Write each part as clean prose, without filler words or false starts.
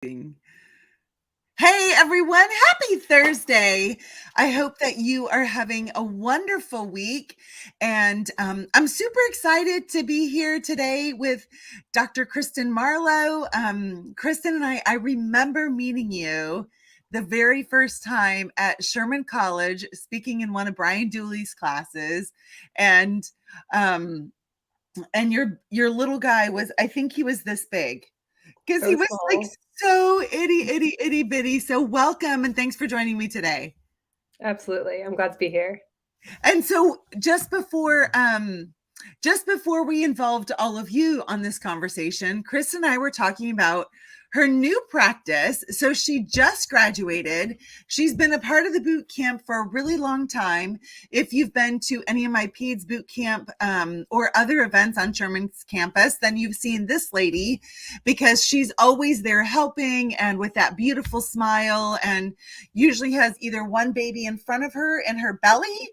Hey everyone, happy Thursday. I hope that you are having a wonderful week. And I'm super excited to be here today with Dr. Kristin Marlowe. Kristin and I remember meeting you the very first time at Sherman College, speaking in one of Brian Dooley's classes. And um, and your little guy was, I think he was this big. Because he So was like small. so itty bitty. So welcome and thanks for joining me today. Absolutely. I'm glad to be here. And so just before we involved all of you on this conversation, Chris and I were talking about her new practice. So she just graduated. She's been a part of the boot camp for a really long time. If you've been to any of my PEDS boot camp or other events on Sherman's campus, then you've seen this lady because she's always there helping and with that beautiful smile, and usually has either one baby in front of her in her belly,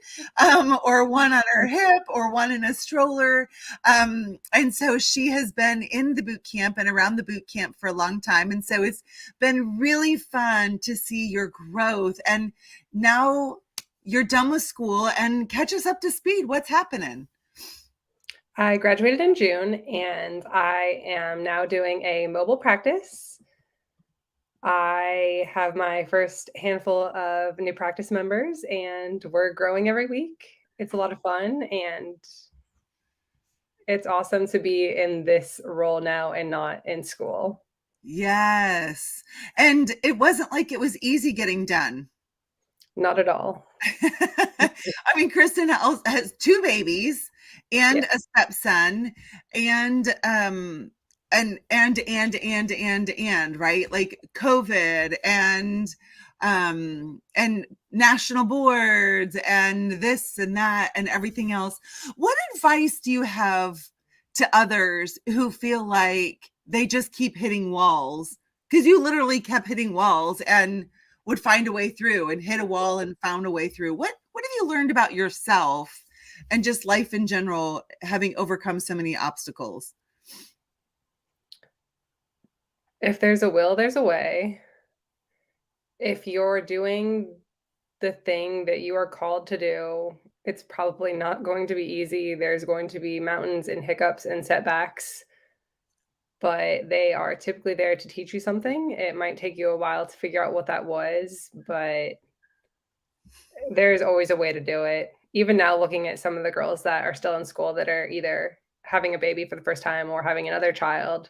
or one on her hip, or one in a stroller. And so she has been in the boot camp and around the boot camp for a long time. And so it's been really fun to see your growth. And now you're done with school, and catch us up to speed. What's happening? I graduated in June and I am now doing a mobile practice. I have my first handful of new practice members and we're growing every week. It's a lot of fun and it's awesome to be in this role now and not in school. Yes. And it wasn't like it was easy getting done. Not at all. I mean, Kristin has two babies and Yes. a stepson, and right, like COVID and national boards and this and that and everything else. What advice do you have to others who feel like they just keep hitting walls? Because you literally kept hitting walls and would find a way through, and hit a wall and found a way through. What have you learned about yourself and just life in general, having overcome so many obstacles? If there's a will, there's a way. If you're doing the thing that you are called to do, it's probably not going to be easy. There's going to be mountains and hiccups and setbacks, but they are typically there to teach you something. It might take you a while to figure out what that was, but there's always a way to do it. Even now, looking at some of the girls that are still in school that are either having a baby for the first time or having another child,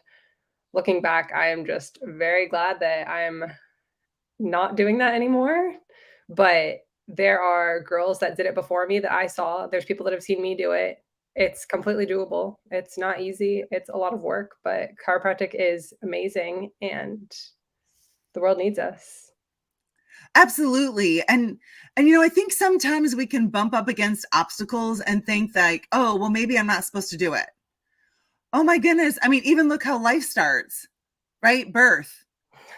looking back, I am just very glad that I'm not doing that anymore. But there are girls that did it before me that I saw. There's people that have seen me do it. It's completely doable. It's not easy. It's a lot of work, but chiropractic is amazing and the world needs us. Absolutely. And I think sometimes we can bump up against obstacles and think like, oh, well, maybe I'm not supposed to do it. Oh my goodness. I mean, even look how life starts, right? Birth.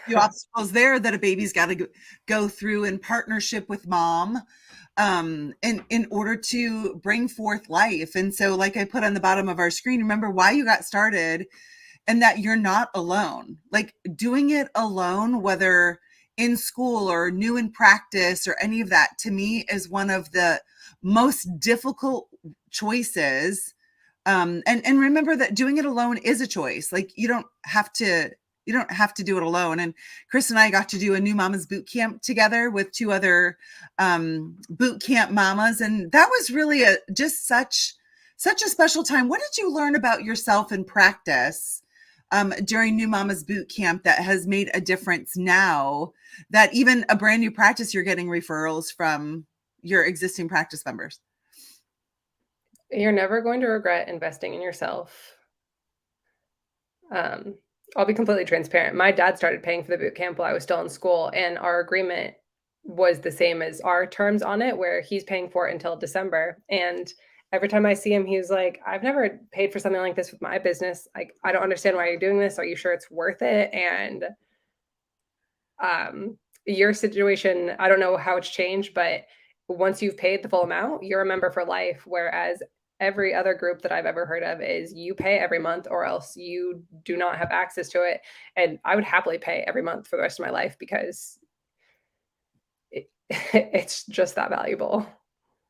Few obstacles there that a baby's got to go through in partnership with mom, in order to bring forth life. And so, like I put on the bottom of our screen, remember why you got started, and that you're not alone. Like doing it alone, whether in school or new in practice or any of that, to me is one of the most difficult choices. And remember that doing it alone is a choice. Like you don't have to do it alone. And Chris and I got to do a new mamas boot camp together with two other boot camp mamas, and that was really just such a special time. What did you learn about yourself in practice during new mamas boot camp that has made a difference now, that even a brand new practice, you're getting referrals from your existing practice members? You're never going to regret investing in yourself. Um, I'll be completely transparent. My dad started paying for the boot camp while I was still in school, and our agreement was the same as our terms on it, where he's paying for it until December. And every time I see him, he's like, I've never paid for something like this with my business. Like, I don't understand why you're doing this. Are you sure it's worth it? And your situation, I don't know how it's changed, but once you've paid the full amount, you're a member for life. Whereas every other group that I've ever heard of is you pay every month or else you do not have access to it. And I would happily pay every month for the rest of my life because it, it's just that valuable.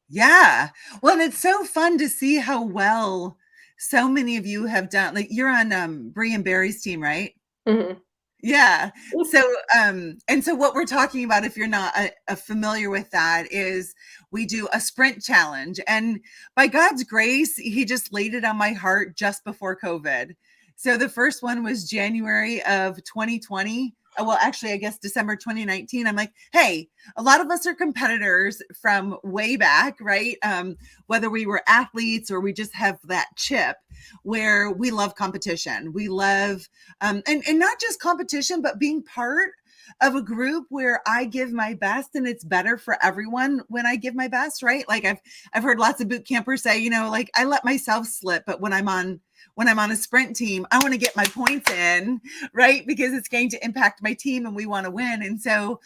Yeah. Well, and it's so fun to see how well so many of you have done. Like you're on Bree and Barry's team, right? Mhm. Yeah. So, and so what we're talking about, if you're not familiar with that, is we do a sprint challenge. And by God's grace, He just laid it on my heart just before COVID. So the first one was January of 2020. Well, actually, I guess December 2019. I'm like, hey, a lot of us are competitors from way back, right? Whether we were athletes or we just have that chip where we love competition. We love and not just competition, but being part of a group where I give my best and it's better for everyone when I give my best, right? Like I've heard lots of boot campers say, like I let myself slip, but when I'm on a sprint team, I want to get my points in, right? Because it's going to impact my team and we want to win. And so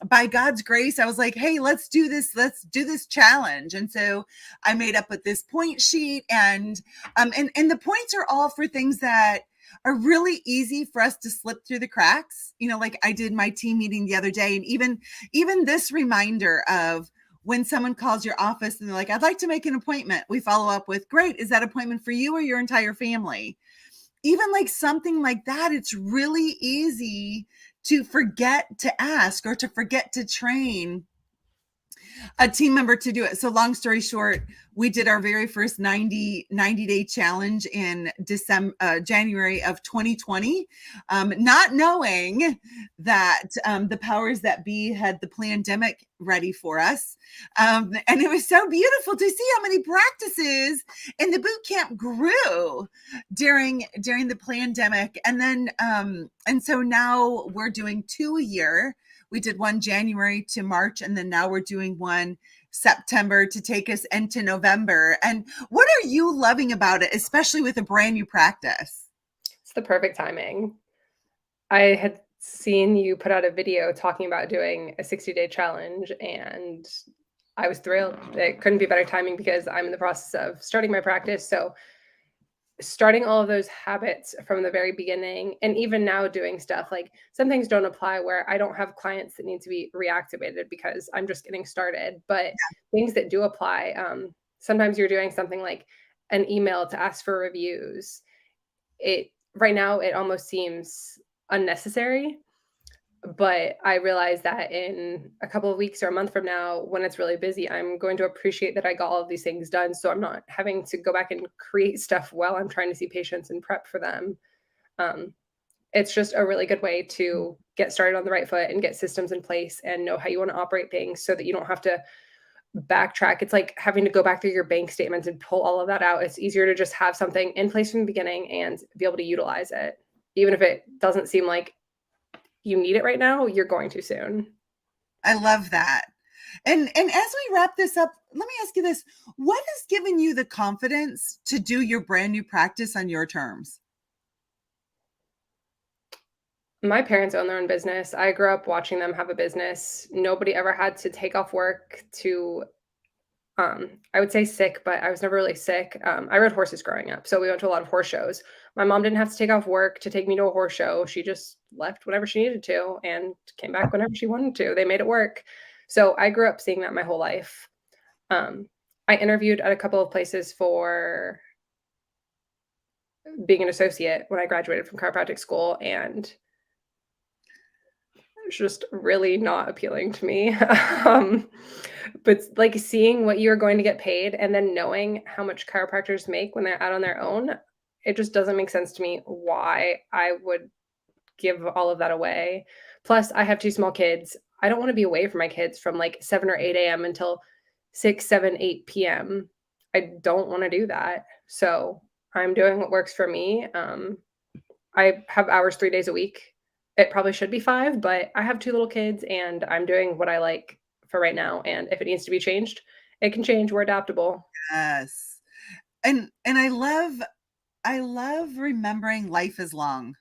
by God's grace, I was like, hey, let's do this challenge. And so I made up with this point sheet and the points are all for things that are really easy for us to slip through the cracks. Like I did my team meeting the other day, and even this reminder of when someone calls your office and they're like, I'd like to make an appointment. We follow up with, great, is that appointment for you or your entire family? Even like something like that, it's really easy to forget to ask or to forget to train a team member to do it. So long story short, we did our very first 90-day challenge in January of 2020, not knowing that the powers that be had the pandemic ready for us. And it was so beautiful to see how many practices in the boot camp grew during the pandemic. And then, and so now we're doing 2 a year. We did one January to March, and then now we're doing one September to take us into November. And what are you loving about it, especially with a brand new practice? It's the perfect timing. I had seen you put out a video talking about doing a 60-day challenge, and I was thrilled. It couldn't be better timing because I'm in the process of starting my practice. So starting all of those habits from the very beginning, and even now doing stuff like some things don't apply where I don't have clients that need to be reactivated because I'm just getting started, but things that do apply, sometimes you're doing something like an email to ask for reviews. It right now it almost seems unnecessary, but I realize that in a couple of weeks or a month from now, when it's really busy, I'm going to appreciate that I got all of these things done. So I'm not having to go back and create stuff while I'm trying to see patients and prep for them. Um, it's just a really good way to get started on the right foot and get systems in place and know how you want to operate things so that you don't have to backtrack. It's like having to go back through your bank statements and pull all of that out. It's easier to just have something in place from the beginning and be able to utilize it. Even if it doesn't seem like you need it right now, you're going to soon. I love that. And as we wrap this up, let me ask you this. What has given you the confidence to do your brand new practice on your terms? My parents own their own business. I grew up watching them have a business. Nobody ever had to take off work to I would say sick, but I was never really sick. I rode horses growing up, so we went to a lot of horse shows. My mom didn't have to take off work to take me to a horse show. She just left whenever she needed to and came back whenever she wanted to. They made it work. So I grew up seeing that my whole life. Um, I interviewed at a couple of places for being an associate when I graduated from chiropractic school, and it's just really not appealing to me. um, but like seeing what you're going to get paid and then knowing how much chiropractors make when they're out on their own, it just doesn't make sense to me why I would give all of that away. Plus, I have two small kids. I don't want to be away from my kids from like 7 or 8 a.m. until 6, 7, 8 p.m. I don't want to do that. So I'm doing what works for me. I have hours 3 days a week. It probably should be 5, but I have 2 little kids and I'm doing what I like for right now. And if it needs to be changed, it can change. We're adaptable. Yes. And I love remembering life is long.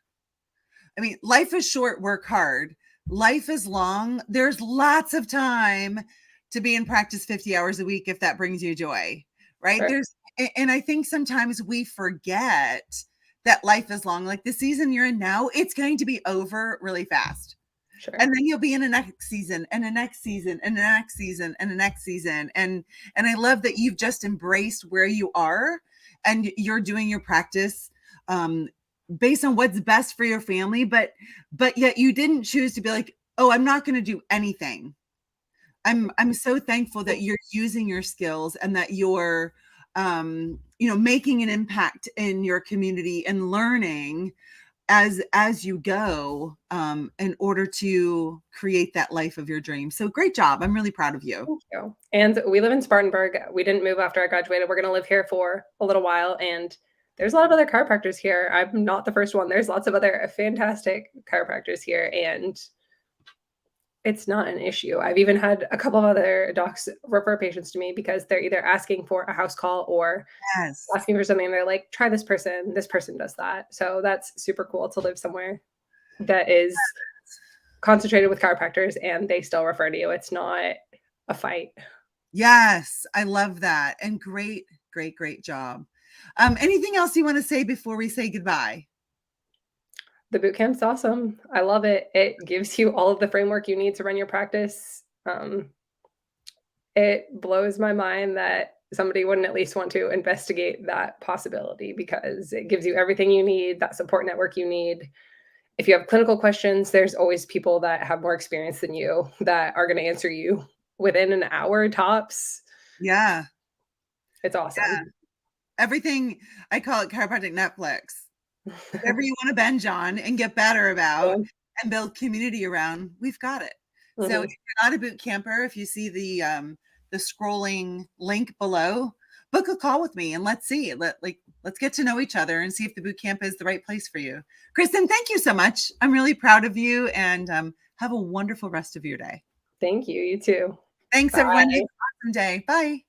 I mean, life is short, work hard. Life is long. There's lots of time to be in practice 50 hours a week if that brings you joy, right? Sure. And I think sometimes we forget that life is long. Like the season you're in now, it's going to be over really fast. Sure. And then you'll be in a next season and a next season and a next season and a next season. And I love that you've just embraced where you are and you're doing your practice based on what's best for your family, but yet you didn't choose to be like, oh, I'm not going to do anything. I'm so thankful that you're using your skills and that you're making an impact in your community and learning as you go in order to create that life of your dreams. So great job. I'm really proud of you. Thank you. And we live in Spartanburg. We didn't move after I graduated. We're going to live here for a little while. And there's a lot of other chiropractors here. I'm not the first one. There's lots of other fantastic chiropractors here. And it's not an issue. I've even had a couple of other docs refer patients to me because they're either asking for a house call or Yes. asking for something. They're like, try this person. This person does that. So that's super cool to live somewhere that is concentrated with chiropractors and they still refer to you. It's not a fight. Yes. I love that. And great, great, great job. Anything else you want to say before we say goodbye? The boot camp's awesome. I love it. It gives you all of the framework you need to run your practice. It blows my mind that somebody wouldn't at least want to investigate that possibility because it gives you everything you need, that support network you need. If you have clinical questions, there's always people that have more experience than you that are going to answer you within an hour tops. Yeah. It's awesome. Yeah. Everything, I call it chiropractic Netflix. Whatever you want to binge on and get better about and build community around, we've got it. So if you're not a boot camper, if you see the scrolling link below, book a call with me and let's see. Let's get to know each other and see if the boot camp is the right place for you. Kristin, thank you so much. I'm really proud of you and have a wonderful rest of your day. Thank you. You too. Thanks, Bye. everyone. Have an awesome day. Bye.